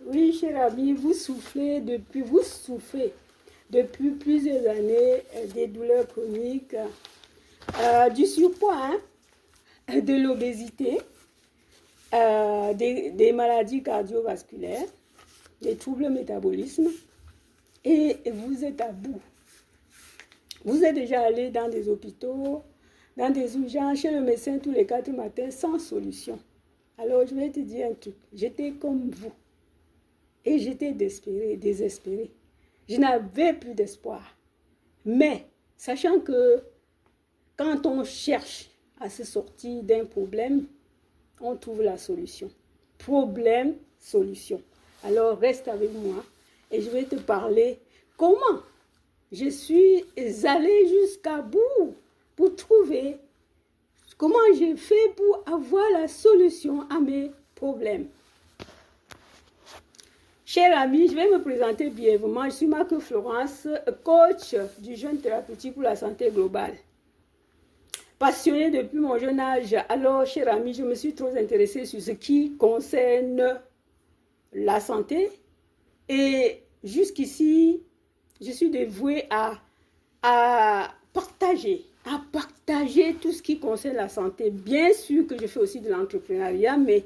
Oui, cher ami, vous souffrez depuis plusieurs années des douleurs chroniques, du surpoids, de l'obésité, des maladies cardiovasculaires, des troubles métabolisme, et vous êtes à bout. Vous êtes déjà allé dans des hôpitaux, dans des urgences, chez le médecin tous les 4 matins sans solution. Alors, je vais te dire un truc. J'étais comme vous. Et j'étais désespérée. Je n'avais plus d'espoir. Mais, sachant que quand on cherche à se sortir d'un problème, on trouve la solution. Problème, solution. Alors, reste avec moi et je vais te parler comment je suis allée jusqu'à bout pour trouver comment j'ai fait pour avoir la solution à mes problèmes. Chers amis, je vais me présenter brièvement. Je suis Marc Florence, coach du jeûne thérapeutique pour la santé globale. Passionnée depuis mon jeune âge, alors, chers amis, je me suis trop intéressée sur ce qui concerne la santé. Et jusqu'ici, je suis dévouée à partager tout ce qui concerne la santé. Bien sûr que je fais aussi de l'entrepreneuriat, mais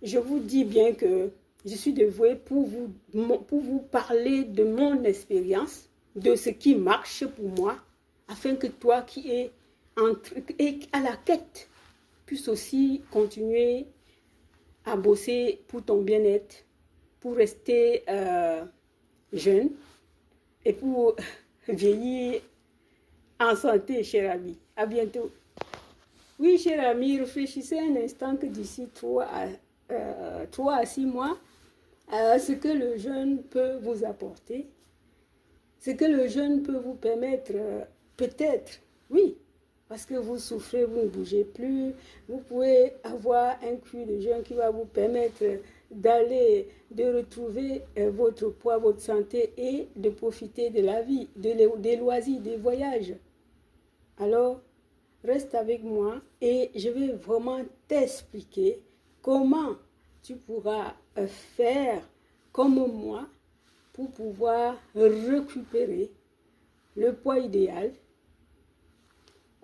je vous dis bien que je suis dévouée pour vous parler de mon expérience, de ce qui marche pour moi, afin que toi qui es à la quête puisses aussi continuer à bosser pour ton bien-être, pour rester jeune et pour vieillir en santé, cher ami. À bientôt. Oui, cher ami, réfléchissez un instant que d'ici 3 à 6 mois, ce que le jeûne peut vous apporter, ce que le jeûne peut vous permettre, peut-être, oui, parce que vous souffrez, vous ne bougez plus, vous pouvez avoir un cru de jeûne qui va vous permettre de retrouver votre poids, votre santé et de profiter de la vie, des loisirs, des voyages. Alors, reste avec moi et je vais vraiment t'expliquer comment tu pourras faire comme moi pour pouvoir récupérer le poids idéal,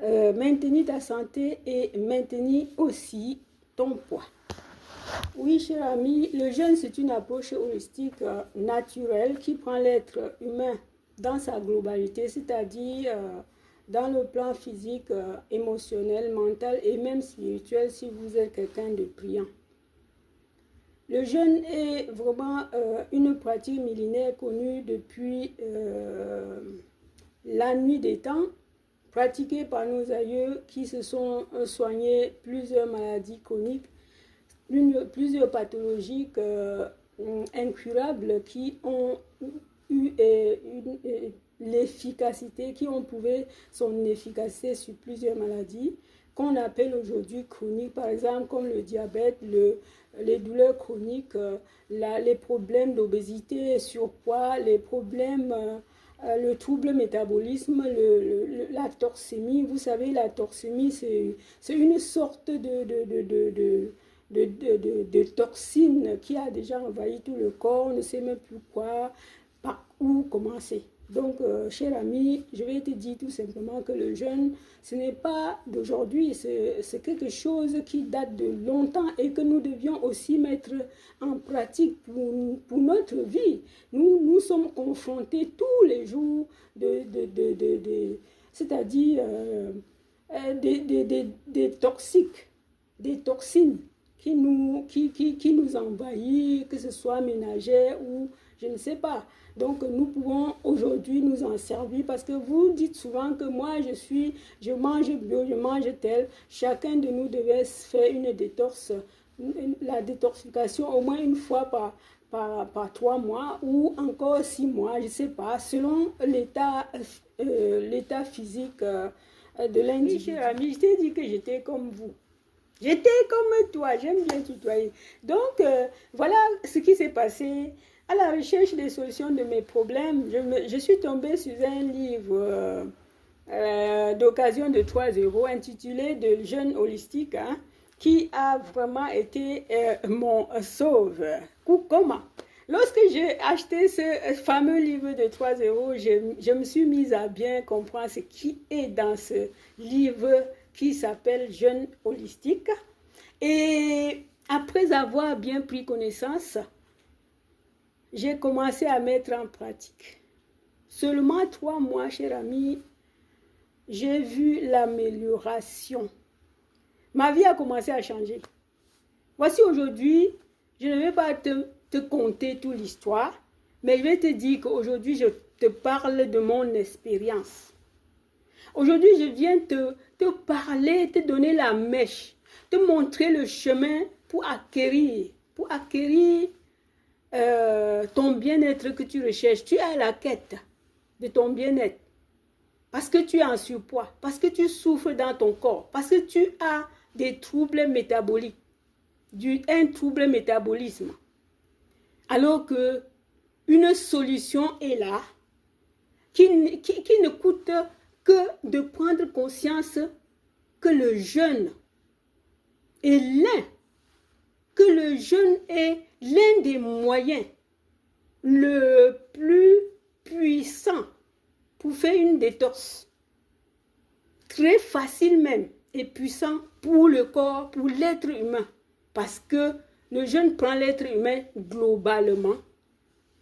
maintenir ta santé et maintenir aussi ton poids. Oui, cher ami, le jeûne, c'est une approche holistique naturelle qui prend l'être humain dans sa globalité, c'est-à-dire dans le plan physique, émotionnel, mental et même spirituel si vous êtes quelqu'un de priant. Le jeûne est vraiment une pratique millénaire connue depuis la nuit des temps, pratiquée par nos aïeux qui se sont soignés plusieurs maladies chroniques, plusieurs pathologies incurables qui ont eu l'efficacité, qui ont prouvé son efficacité sur plusieurs maladies qu'on appelle aujourd'hui chroniques, par exemple comme le diabète, les douleurs chroniques, les problèmes d'obésité, surpoids, les problèmes, le trouble métabolisme, la toxémie. Vous savez, la toxémie, c'est une sorte de toxines qui a déjà envahi tout le corps, on ne sait même plus quoi, par où commencer. Donc, cher ami, je vais te dire tout simplement que le jeûne, ce n'est pas d'aujourd'hui, c'est quelque chose qui date de longtemps et que nous devions aussi mettre en pratique pour notre vie. Nous sommes confrontés tous les jours c'est-à-dire des toxiques, des toxines qui nous envahissent, que ce soit ménagère ou je ne sais pas. Donc, nous pouvons aujourd'hui nous en servir parce que vous dites souvent que moi, je mange bio, je mange tel. Chacun de nous devait faire une détox, la détoxification au moins une fois par 3 mois ou encore 6 mois, je ne sais pas, selon l'état physique de l'individu. Oui, cher ami, je t'ai dit que j'étais comme vous. J'étais comme toi, j'aime bien tutoyer. Donc, voilà ce qui s'est passé. À la recherche des solutions de mes problèmes, je suis tombée sur un livre d'occasion de 3 € intitulé « De jeûne holistique » qui a vraiment été mon sauve. Comment? Lorsque j'ai acheté ce fameux livre de 3 euros, je me suis mise à bien comprendre ce qui est dans ce livre qui s'appelle Jeûne holistique. Et après avoir bien pris connaissance, j'ai commencé à mettre en pratique. Seulement 3 mois, cher ami, j'ai vu l'amélioration. Ma vie a commencé à changer. Voici aujourd'hui, je ne vais pas te conter toute l'histoire, mais je vais te dire qu'aujourd'hui, je te parle de mon expérience. Aujourd'hui, je viens te parler, te donner la mèche, te montrer le chemin pour acquérir ton bien-être que tu recherches. Tu es à la quête de ton bien-être parce que tu es en surpoids, parce que tu souffres dans ton corps, parce que tu as des troubles métaboliques, un trouble métabolisme. Alors que une solution est là qui ne coûte que de prendre conscience que le jeûne est l'un des moyens le plus puissant pour faire une détox. Très facile même et puissant pour le corps, pour l'être humain. Parce que le jeûne prend l'être humain globalement,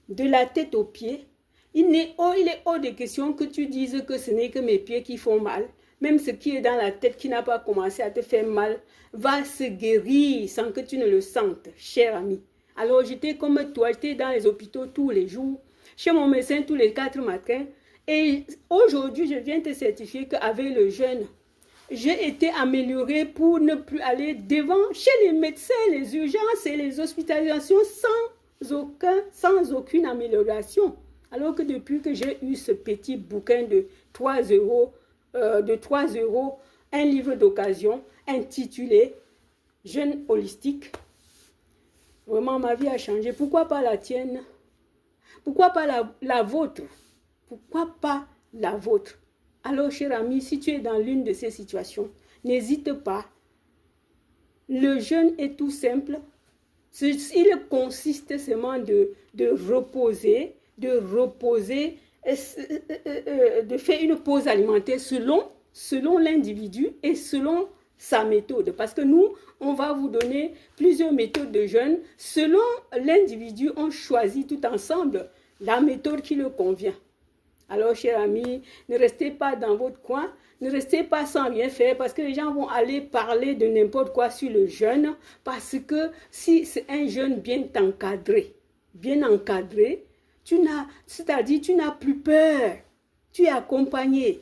de la tête aux pieds. Il est hors de question que tu dises que ce n'est que mes pieds qui font mal. Même ce qui est dans la tête qui n'a pas commencé à te faire mal va se guérir sans que tu ne le sentes, cher ami. Alors j'étais comme toi, j'étais dans les hôpitaux tous les jours, chez mon médecin tous les 4 matins. Et aujourd'hui, je viens te certifier qu'avec le jeûne, j'ai été améliorée pour ne plus aller devant chez les médecins, les urgences et les hospitalisations sans aucune amélioration. Alors que depuis que j'ai eu ce petit bouquin de 3 euros, un livre d'occasion intitulé Jeûne holistique, vraiment ma vie a changé. Pourquoi pas la tienne? Pourquoi pas la vôtre? Pourquoi pas la vôtre? Alors, cher ami, si tu es dans l'une de ces situations, n'hésite pas. Le jeûne est tout simple. Il consiste seulement de reposer, de faire une pause alimentaire selon l'individu et selon sa méthode. Parce que nous, on va vous donner plusieurs méthodes de jeûne. Selon l'individu, on choisit tout ensemble la méthode qui le convient. Alors, chers amis, ne restez pas dans votre coin, ne restez pas sans rien faire parce que les gens vont aller parler de n'importe quoi sur le jeûne parce que si c'est un jeûne bien encadré, c'est-à-dire tu n'as plus peur, tu es accompagné,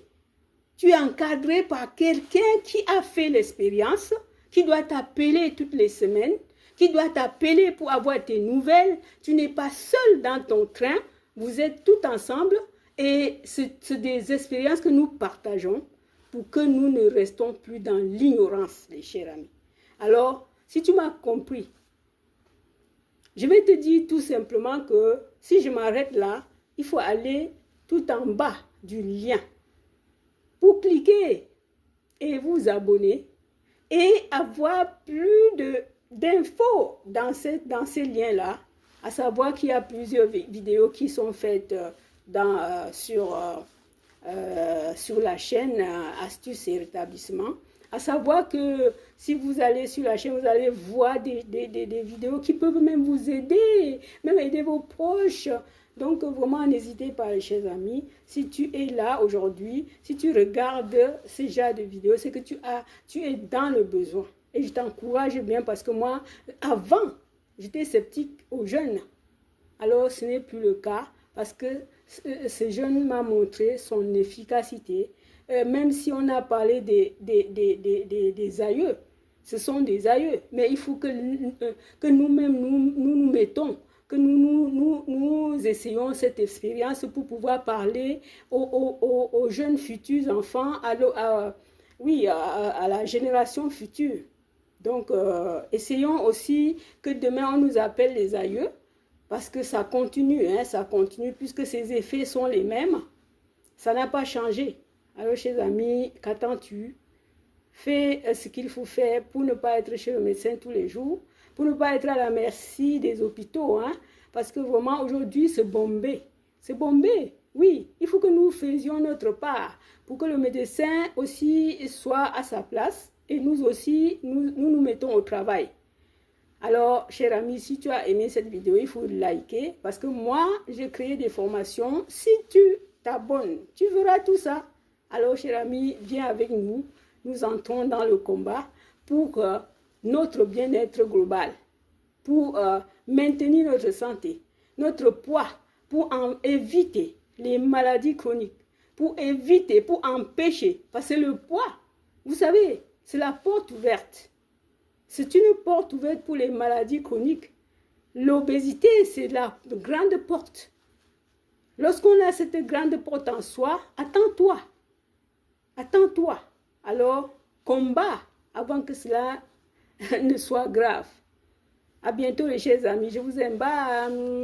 tu es encadré par quelqu'un qui a fait l'expérience, qui doit t'appeler toutes les semaines, qui doit t'appeler pour avoir tes nouvelles. Tu n'es pas seul dans ton train, vous êtes tous ensemble. Et c'est des expériences que nous partageons pour que nous ne restons plus dans l'ignorance, les chers amis. Alors, si tu m'as compris, je vais te dire tout simplement que si je m'arrête là, il faut aller tout en bas du lien pour cliquer et vous abonner et avoir plus d'infos dans ces liens-là, à savoir qu'il y a plusieurs vidéos qui sont faites sur la chaîne Astuces et Rétablissement. À savoir que si vous allez sur la chaîne, vous allez voir des vidéos qui peuvent même vous aider, même aider vos proches. Donc vraiment, n'hésitez pas, chers amis. Si tu es là aujourd'hui, si tu regardes ce genre de vidéos, c'est que tu es dans le besoin. Et je t'encourage bien parce que moi, avant, j'étais sceptique aux jeunes. Alors, ce n'est plus le cas parce que ce jeûne m'a montré son efficacité. Même si on a parlé des aïeux, ce sont des aïeux. Mais il faut que nous-mêmes, nous mettons, que nous essayons cette expérience pour pouvoir parler aux jeunes futurs enfants, à la génération future. Donc, essayons aussi que demain, on nous appelle les aïeux. Parce que ça continue, puisque ces effets sont les mêmes. Ça n'a pas changé. Alors, chers amis, qu'attends-tu? Fais ce qu'il faut faire pour ne pas être chez le médecin tous les jours, pour ne pas être à la merci des hôpitaux, Parce que vraiment, aujourd'hui, c'est bombé. C'est bombé. Oui, il faut que nous faisions notre part pour que le médecin aussi soit à sa place et nous aussi, nous mettons au travail. Alors, cher ami, si tu as aimé cette vidéo, il faut liker parce que moi, j'ai créé des formations. Si tu t'abonnes, tu verras tout ça. Alors, cher ami, viens avec nous. Nous entrons dans le combat pour notre bien-être global, pour maintenir notre santé, notre poids, pour éviter les maladies chroniques, pour éviter, pour empêcher. Parce que le poids, vous savez, c'est la porte ouverte. C'est une porte ouverte pour les maladies chroniques. L'obésité, c'est la grande porte. Lorsqu'on a cette grande porte en soi, attends-toi. Attends-toi. Alors, combat avant que cela ne soit grave. À bientôt les chers amis. Je vous aime. Bye.